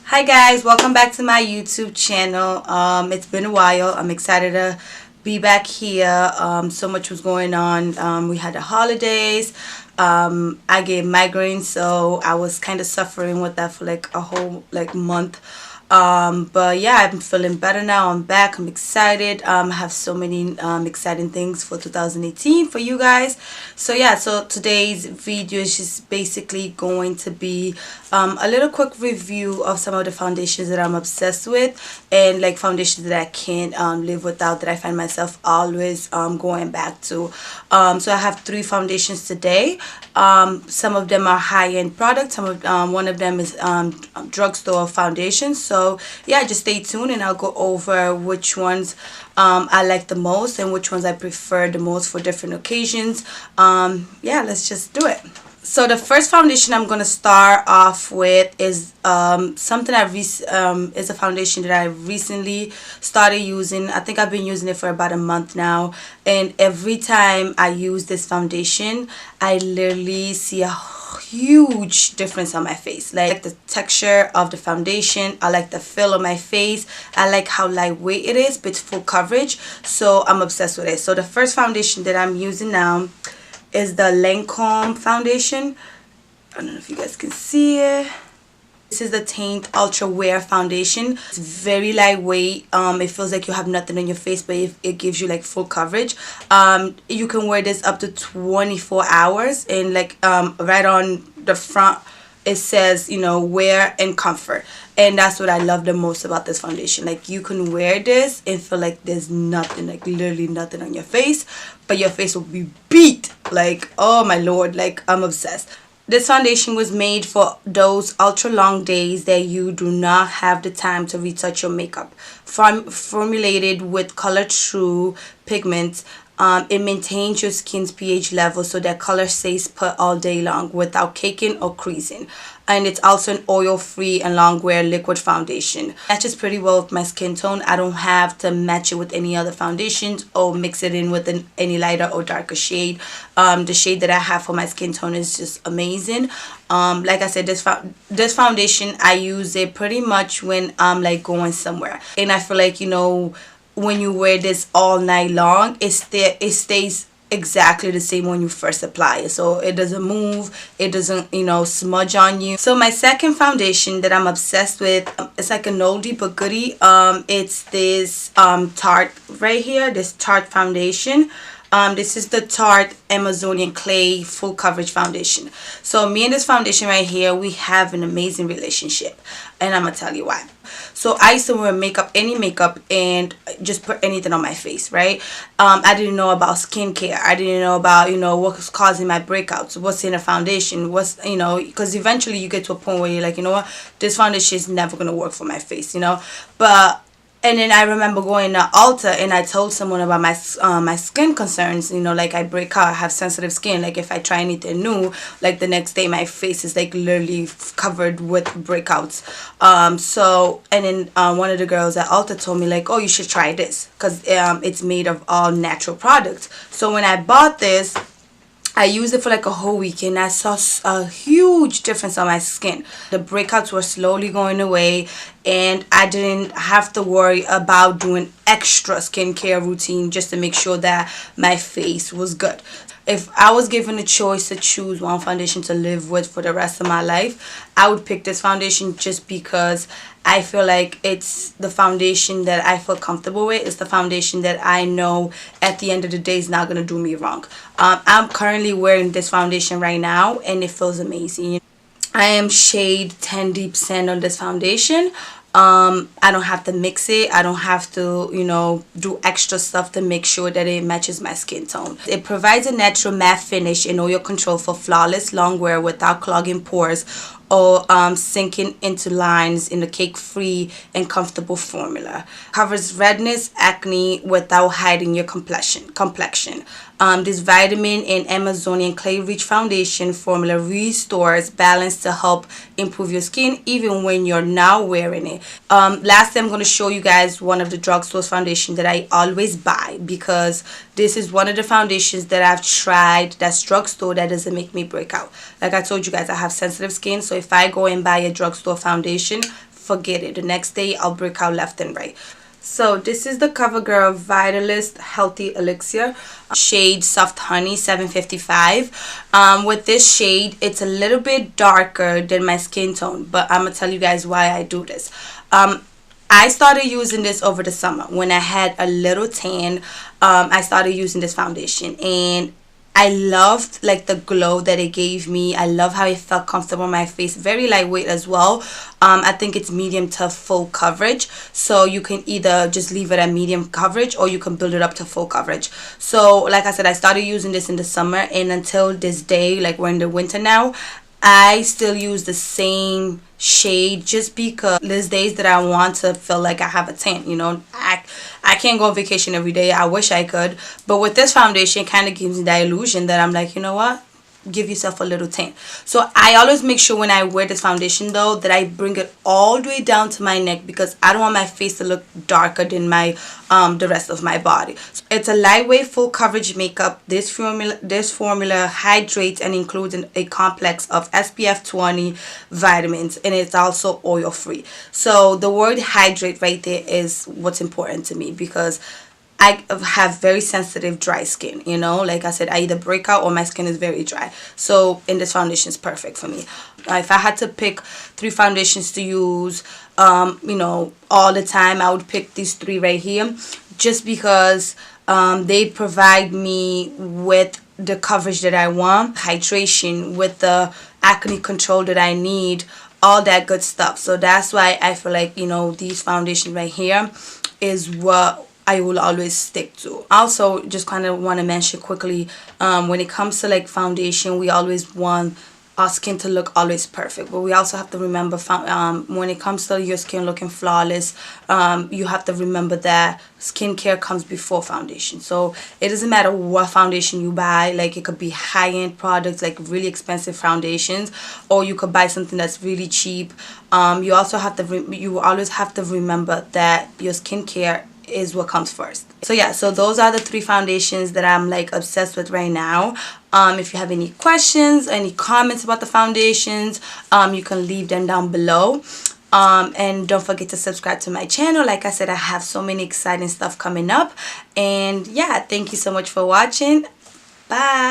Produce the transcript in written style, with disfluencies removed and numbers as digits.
Hi guys, welcome back to my YouTube channel. It's been a while. I'm excited to be back here. So much was going on. We had the holidays. I get migraines, so I was kind of suffering with that for like a whole month. But yeah, I'm feeling better now. I'm back. I'm excited. I have so many exciting things for 2018 for you guys. So yeah, so today's video is just basically going to be a little quick review of some of the foundations that I'm obsessed with, and like foundations that I can't live without, that I find myself always going back to. So I have 3 foundations today. Some of them are high-end products. One of them is drugstore foundations. So yeah, just stay tuned and I'll go over which ones I like the most and which ones I prefer the most for different occasions. Yeah, let's just do it. So the first foundation I'm going to start off with is something is a foundation that I recently started using. I think I've been using it for about a month now, and every time I use this foundation, I literally see a huge difference on my face. Like the texture of the foundation, I like the feel of my face, I like how lightweight it is, but it's full coverage, so I'm obsessed with it. So the first foundation that I'm using now is the Lancome Foundation. I don't know if you guys can see it. This is the Teint Ultra Wear Foundation. It's very lightweight. It feels like you have nothing on your face, but it gives you like full coverage. You can wear this up to 24 hours, and like right on the front it says, you know, wear and comfort. And that's what I love the most about this foundation. Like, you can wear this and feel like there's nothing, like literally nothing on your face, but your face will be beat. Like, oh my lord, like I'm obsessed. This foundation was made for those ultra long days that you do not have the time to retouch your makeup. Formulated with color true pigments, it maintains your skin's pH level so that color stays put all day long without caking or creasing. And it's also an oil-free and long-wear liquid foundation. Matches pretty well with my skin tone. I don't have to match it with any other foundations or mix it in with any lighter or darker shade. The shade that I have for my skin tone is just amazing. Like I said, this foundation, I use it pretty much when I'm like going somewhere. And I feel like, you know, when you wear this all night long, it stays exactly the same when you first apply it, so it doesn't move, it doesn't, you know, smudge on you. So my second foundation that I'm obsessed with, it's like an oldie but goodie. It's this Tarte right here, this Tarte foundation. This is the Tarte Amazonian Clay Full Coverage Foundation. So me and this foundation right here, we have an amazing relationship, and I'm gonna tell you why. So I used to wear any makeup and just put anything on my face, right? I didn't know about skincare. I didn't know about, you know, what was causing my breakouts, what's in a foundation, what's, you know, because eventually you get to a point where you're like, you know what, this foundation is never gonna work for my face, you know. And then I remember going to Ulta and I told someone about my skin concerns. You know, like I break out, I have sensitive skin. Like if I try anything new, like the next day my face is like literally covered with breakouts. And then one of the girls at Ulta told me like, oh, you should try this because it's made of all natural products. So when I bought this, I used it for like a whole week and I saw a huge difference on my skin. The breakouts were slowly going away and I didn't have to worry about doing extra skincare routine just to make sure that my face was good. If I was given a choice to choose one foundation to live with for the rest of my life, I would pick this foundation just because I feel like it's the foundation that I feel comfortable with. It's the foundation that I know at the end of the day is not going to do me wrong. I'm currently wearing this foundation right now and it feels amazing. I am shade 10 Deep Sand on this foundation. I don't have to mix it. I don't have to, you know, do extra stuff to make sure that it matches my skin tone. It provides a natural matte finish and oil control for flawless long wear without clogging pores or sinking into lines in a cake-free and comfortable formula. Covers redness, acne without hiding your complexion. This vitamin and Amazonian clay rich foundation formula restores balance to help improve your skin even when you're not wearing it. Lastly, I'm going to show you guys one of the drugstore foundations that I always buy, because this is one of the foundations that I've tried that's drugstore that doesn't make me break out. Like I told you guys, I have sensitive skin, so if I go and buy a drugstore foundation, forget it. The next day I'll break out left and right. So this is the CoverGirl Vitalist Healthy Elixir shade Soft Honey 755. With this shade, it's a little bit darker than my skin tone, but I'm gonna tell you guys why I do this. I started using this over the summer when I had a little tan. I started using this foundation, and I loved like the glow that it gave me. I love how it felt comfortable on my face. Very lightweight as well. I think it's medium to full coverage. So you can either just leave it at medium coverage or you can build it up to full coverage. So like I said, I started using this in the summer, and until this day, like we're in the winter now, I still use the same shade just because there's days that I want to feel like I have a tan. You know, I can't go on vacation every day. I wish I could, but with this foundation, it kind of gives me that illusion that I'm like, you know what, give yourself a little tan. So I always make sure when I wear this foundation though that I bring it all the way down to my neck, because I don't want my face to look darker than my the rest of my body. So it's a lightweight full coverage makeup. This formula hydrates and includes a complex of SPF 20 vitamins, and it's also oil free. So the word hydrate right there is what's important to me, because I have very sensitive dry skin, you know, like I said, I either break out or my skin is very dry. So, and this foundation is perfect for me. If I had to pick 3 foundations to use, you know, all the time, I would pick these 3 right here, just because they provide me with the coverage that I want, hydration, with the acne control that I need, all that good stuff. So that's why I feel like, you know, these foundations right here is what I will always stick to. Also, just kind of want to mention quickly, when it comes to like foundation, we always want our skin to look always perfect, but we also have to remember when it comes to your skin looking flawless, you have to remember that skincare comes before foundation. So it doesn't matter what foundation you buy, like it could be high-end products, like really expensive foundations, or you could buy something that's really cheap. You also have to you always have to remember that your skincare is what comes first. So yeah, so those are the 3 foundations that I'm like obsessed with right now. If you have any questions, any comments about the foundations, you can leave them down below. And don't forget to subscribe to my channel. Like I said, I have so many exciting stuff coming up. And yeah, thank you so much for watching. Bye.